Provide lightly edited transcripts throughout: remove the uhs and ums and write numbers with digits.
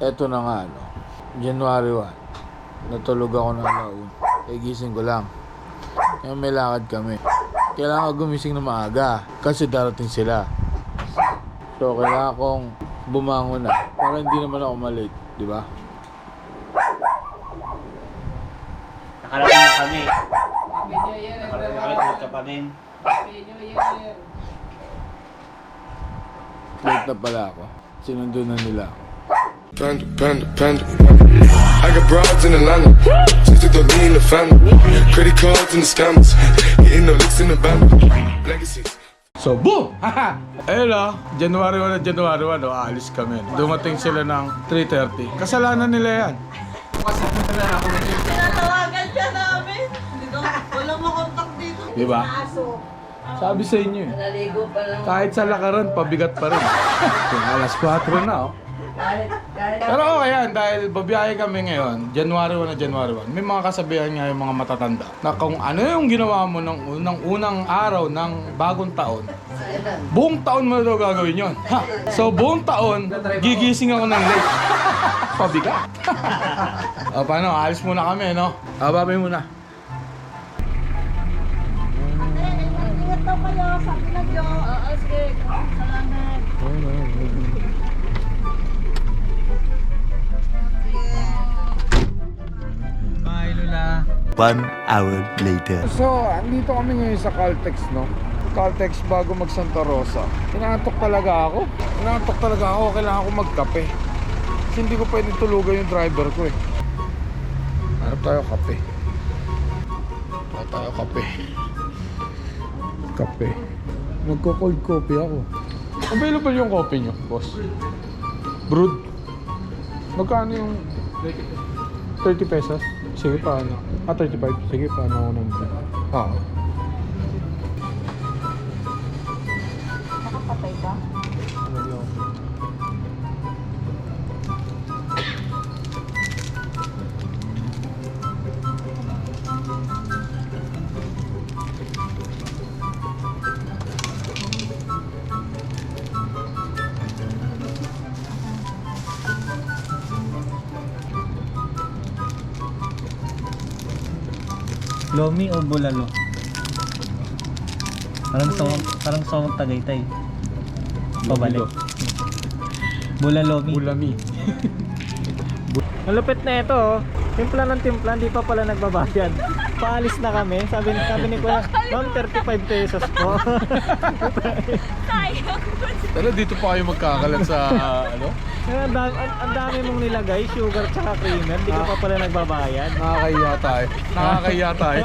Eto na nga, no. January 1. Natulog ako ng alaun. Gising ko lang. Kaya may lakad kami. Kailangan ko gumising na maaga kasi darating sila. So, kailangan kong bumangon na para hindi naman ako malate, di ba? Nakarating na kami. Nakarating ka pa rin. Late na pala ako. Sinundo na nila. Panda. I got broads in Atlanta. Just to me in the family. Credit cards and the scammers. Getting no licks in the band. Legacies. So, boom! Haha! Ayun o, January 1 o, aalis kami. Dumating sila ng 3:30. Kasalanan nila yan. Tinatawagan siya namin. Walang makontak dito. Diba? Sabi sa inyo eh. Naligo pa lang. Kahit sa lakaran, pabigat pa rin. Alas 4 na oh. Pero okay yan, dahil babiyahe kami ngayon, January 1. May mga kasabihan nga yung mga matatanda na kung ano yung ginawa mo ng unang araw ng bagong taon, buong taon mo na daw gagawin yun. Ha? So buong taon, gigising ako ng late. Pabigat. O paano, alis muna kami, no? Babay muna. Ingat daw kayo. Sabi na Diyo. Sige. Salamat. Bye, Lola. 1 hour later. So, andito kami ngayon sa Caltex, no? Caltex bago mag Santa Rosa. Inaantok talaga ako. Kailangan ko magkape. Kasi hindi ko pwedeng tulugan yung driver ko eh. Hanap tayo kape. Kape. Magko-cold coffee ako. Available yung coffee nyo, boss? Brewed. Magkano yung 30 pesos? Sige, paano? 35. Sige, paano ako nang Nakapatay ka? Lomi o bulalo? Parang sawang Tagaytay. Pabalik. Bulalomi. Bulami. Malupit na ito oh. Timpla ng timpla, hindi pa pala nagbabayad. Paalis na kami. Sabi ni Kuya, ma'am 35 pesos po. Pero dito pa kayo magkakalat sa ano? Ang dami mong nilagay, sugar tsaka creamer, hindi ka pa pala nagbabayad. Nakakahiya tayo.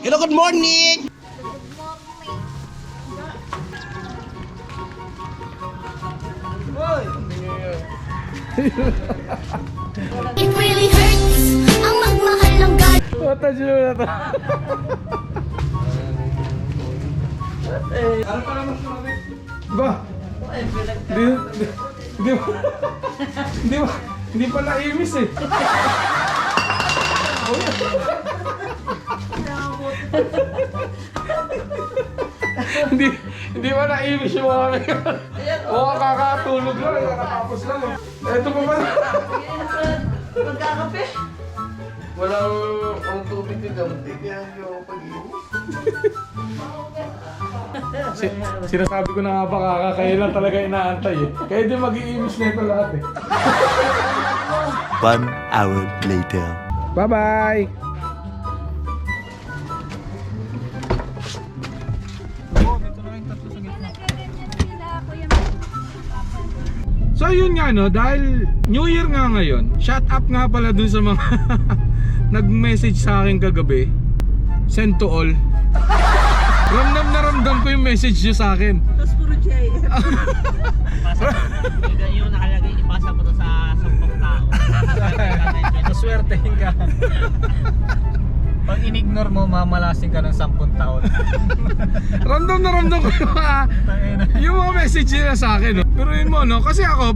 Hello, good morning! It really hurts ang magmahal ng God. Touch nyo na to. Ba? Hindi pa naimis eh. Hindi pa naimis yung mga ngayon. Oo, kakatulog lang. Nakatapos lang eh. Eto pa ba? Magkakape? Walang tubig na gamit. Kaya yung pag-iwas. Sinasabi ko na nga ba kayo lang talaga inaantay eh. Kaya di mag-iimis na ito lahat eh. 1 hour later. Bye-bye! So yun nga nga no, dahil New Year nga ngayon, shout out nga pala dun sa mga nag-message sa akin kagabi. Send to all. Ramdam na ramdam ko yung message nyo sa akin. Tapos puro J. Yung nakalagay, ipasa mo to sa 10 tao. Maswertehin ka. Pag in-ignore mo, mamalasing ka ng 10 taon. Ramdam na ramdam ko yung mga message nila sa akin. No? Pero yun mo, no? Kasi ako,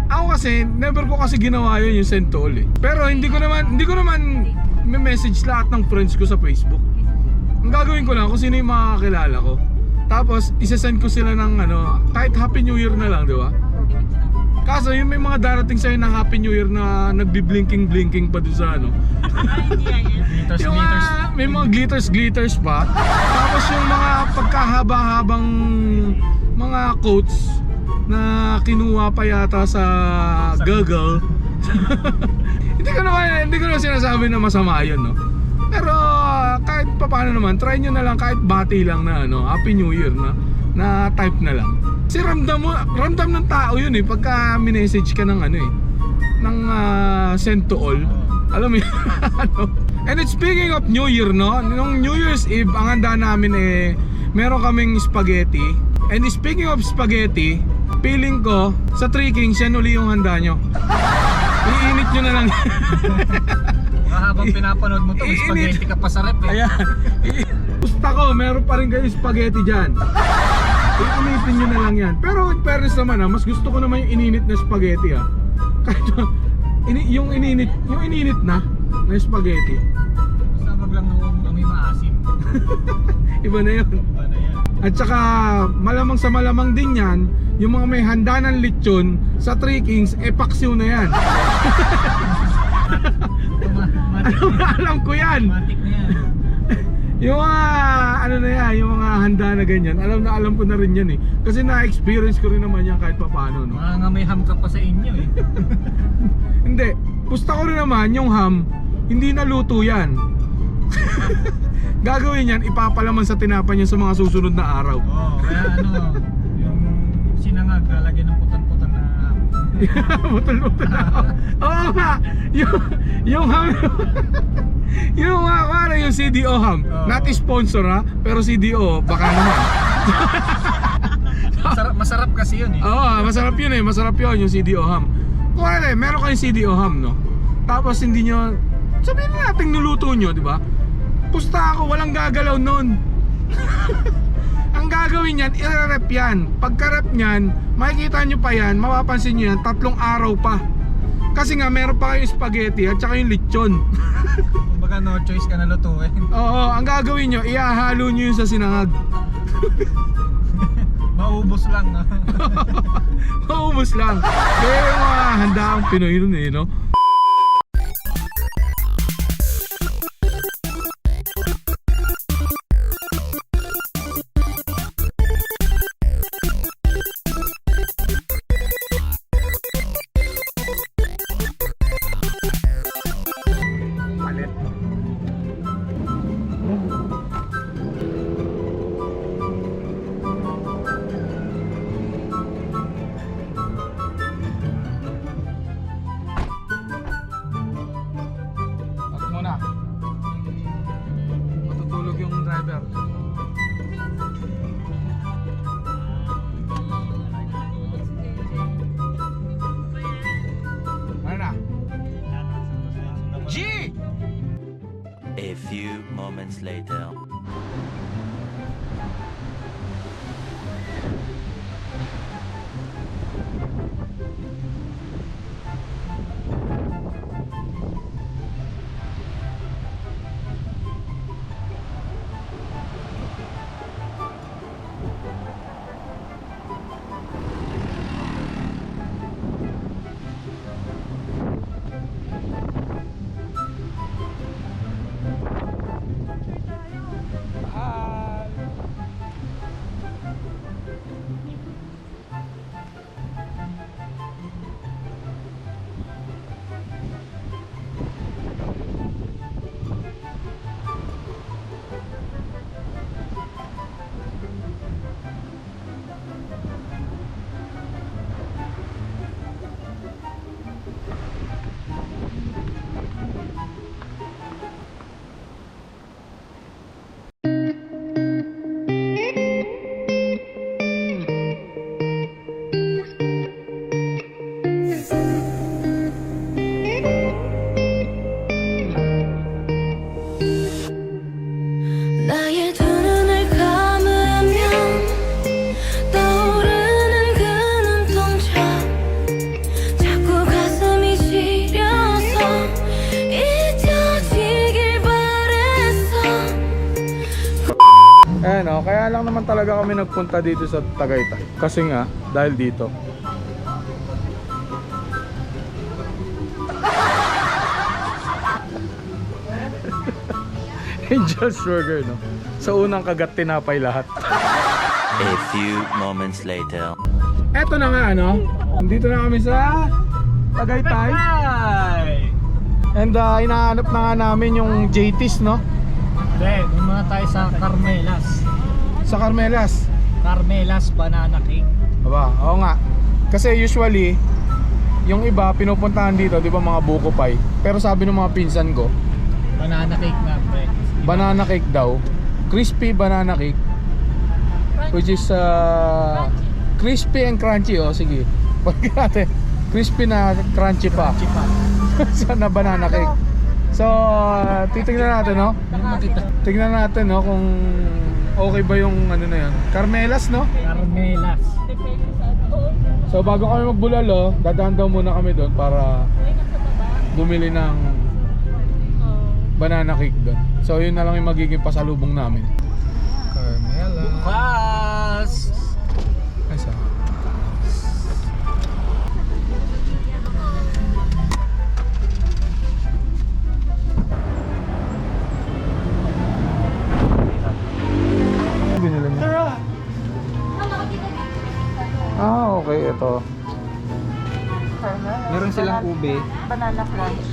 ako kasi, never ko kasi ginawa yun yung send to all eh. Pero hindi ko naman may message lahat ng friends ko sa Facebook. Ang gagawin ko lang kung sino yung makakilala ko. Tapos, isasend ko sila ng kahit Happy New Year na lang, di ba? Kaso, yung may mga darating sa'yo na Happy New Year na nagbi-blinking pa doon sa Glitters, yung may mga glitters pa. Tapos yung mga pagkahaba-habang mga quotes na kinuha pa yata sa Google. Hindi ko naman sinasabi na masama yun, no? Pero kahit paano naman, try nyo na lang kahit bati lang na Happy New Year na type na lang. Kasi ramdam ng tao yun eh pagka minessage ka ng ng send to all. Alam mo yun? And it's speaking of New Year, no? Nung New Year's Eve, ang handa namin meron kaming spaghetti. And speaking of spaghetti, feeling ko sa Three Kings yan uli yung handa nyo. Iinit nyo na lang. Habang pinapanood mo to, may spaghetti ka pa sa rep eh. Ayan. Gusto ko, meron pa rin kayo spaghetti dyan. Iinitin nyo na lang yan. Pero in fairness naman mas gusto ko naman yung ininit na spaghetti Kahit yung ininit na spaghetti. Basta wag lang nung amoy maasim. Iba na yun. Iba na yan. At saka malamang sa malamang din yan, yung mga may handa ng lechon sa Three Kings, paksiw na yan. Alam ko yan. Matik na yan. Yung mga yung mga handa na ganyan, alam ko na rin yan kasi na-experience ko rin naman yan kahit papaano, no? Mga nga may ham ka pa sa inyo eh. Hindi, gusto ko rin naman yung ham, hindi naluto yan. Gagawin yan, ipapalaman sa tinapa niya sa mga susunod na araw. Kaya yung sinangag, lalagyan ng putan-putan na ham. Butol-butol na ham. Oo nga, yung ham. Yung CDO ham, not sponsor pero CDO baka naman. Masarap kasi yun eh. Oo, masarap yun masarap yun yung CDO ham. Kung meron kayong CDO ham, no? Tapos hindi nyo, sabihin na natin niluto nyo, di ba? Pusta ako, walang gagalaw nun. Ang gagawin yan, i-rep yan. Pagka-rep nyan, makikita nyo pa yan, mapapansin nyo yan, 3 araw pa. Kasi nga, meron pa kayong spaghetti at saka yung lechon. Kumbaga no choice ka na lutuin. Oo, ang gagawin nyo, ihahalo nyo yun sa sinangag. Maubos lang. Maubos lang. Kaya yung mga handa ang Pinoy nun no? Matutulog yung driver. Ano na? G! A few moments later. kaya lang naman talaga kami nagpunta dito sa Tagaytay. Kasi nga, dahil dito. Angel's Burger, no? Sa unang kagat, tinapay lahat. A few moments later. Eto na nga, ano? Dito na kami sa Tagaytay. And hinahanap na nga namin yung JT's, no? Hindi, doon muna tayo sa Carmelas. Sa Carmelas. Carmelas Banana Cake. Aba, oo nga. Kasi usually, yung iba pinupuntahan dito, di ba mga buko pie. Pero sabi ng mga pinsan ko, Banana Cake na, pre. banana cake daw. Crispy banana cake. Which is crispy and crunchy. Oh, sige. Pagka natin, crispy na crunchy pa. Sana banana cake. So, titignan natin, no? Tignan natin, no, kung okay ba yung ano na yan. Carmelas, no? Carmelas. So, bago kami magbulalo, dadaan daw muna kami doon para bumili ng banana cake doon. So, yun na lang yung magiging pasalubong namin. Carmelas. Bukas! Ay, sa binili niya? Okay, ito. Meron silang ube, Banana crunch.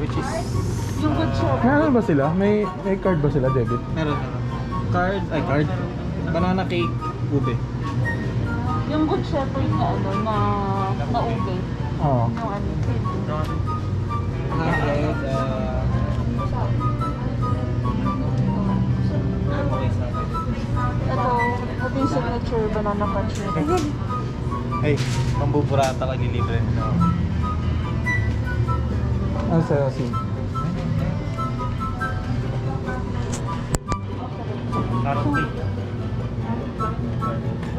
which is... Yung good shop. Meron ba sila? May card ba sila, debit? Meron. Card. Banana cake, ube. Yung good shepherd na ano, na ube. Oo. Yung ano, ito yung signature banana crunch nito. Hey, mambuburata ka nilibre nito. Ano sa'yo, Sim?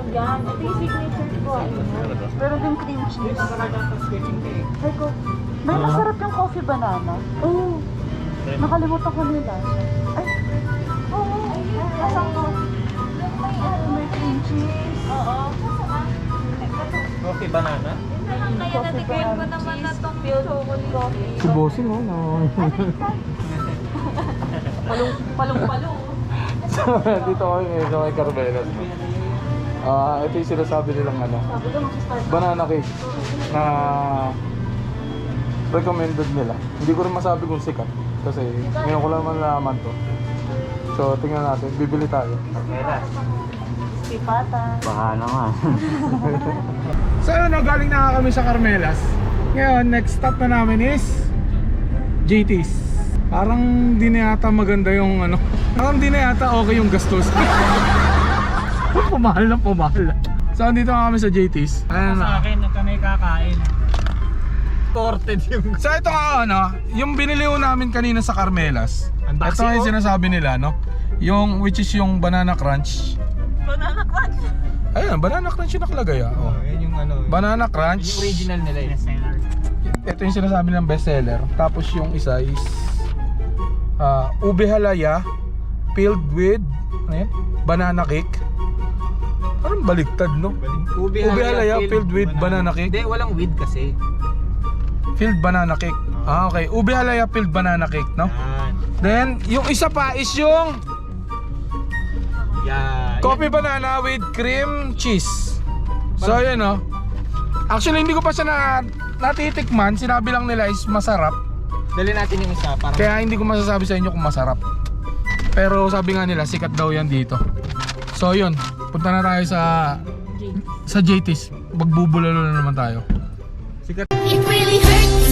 Yan, ito yung signature ko. Pero din cream cheese. Ay ko, may masarap yung coffee banana. Oo. Nakalimutan ko nila. Ay, oo. Asan ko? May cream cheese. Oo. Coffee banana? Kaya natigyan ko naman na itong chocolate coffee. Si Bossing, oh, no. Palong-palong. Dito kami ngayon sa may Carmelas. Ito yung sinasabi nilang ano, Sabi ko, mag-start. banana cake na recommended nila. Hindi ko rin masabi kung sikat kasi ngayon ko lang nalaman to. So tingnan natin, bibili tayo. Pipata. Baka naman. So yun, galing na kami sa Carmelas. Ngayon, next stop na namin is JT's. Parang di na yata maganda yung ano. Parang di na yata okay yung gastos. Pumahal na pumahal. So andito na kami sa JT's. Ayan na. Sa akin, nung kami kakain. Torted yung... So ito nga ano, yung binili ko namin kanina sa Carmelas. Ito Unboxing, yung sinasabi nila, no? Yung which is yung banana crunch. Banana crunch. Ayun, banana crunch yung nakalagay ah. Oh. Yan yung ano. Banana crunch. Yung original nila eh. Ito yung sinasabi ng bestseller. Tapos yung isa is ube halaya filled with ano yan? Banana cake. Parang baliktad, no? Ube halaya filled with banana cake. Hindi, walang weed kasi. Filled banana cake. Okay. Ube halaya filled banana cake, no? Yan. Then, yung isa pa is yung Yan. coffee banana with cream cheese. So, yun, no? Actually, hindi ko pa siya natitikman. Sinabi lang nila is masarap. Dali natin yung isa para Kaya hindi ko masasabi sa inyo kung masarap. Pero sabi nga nila, sikat daw yan dito. So, yun. Punta na tayo sa JT's. Magbubulalo na naman tayo. It really hurts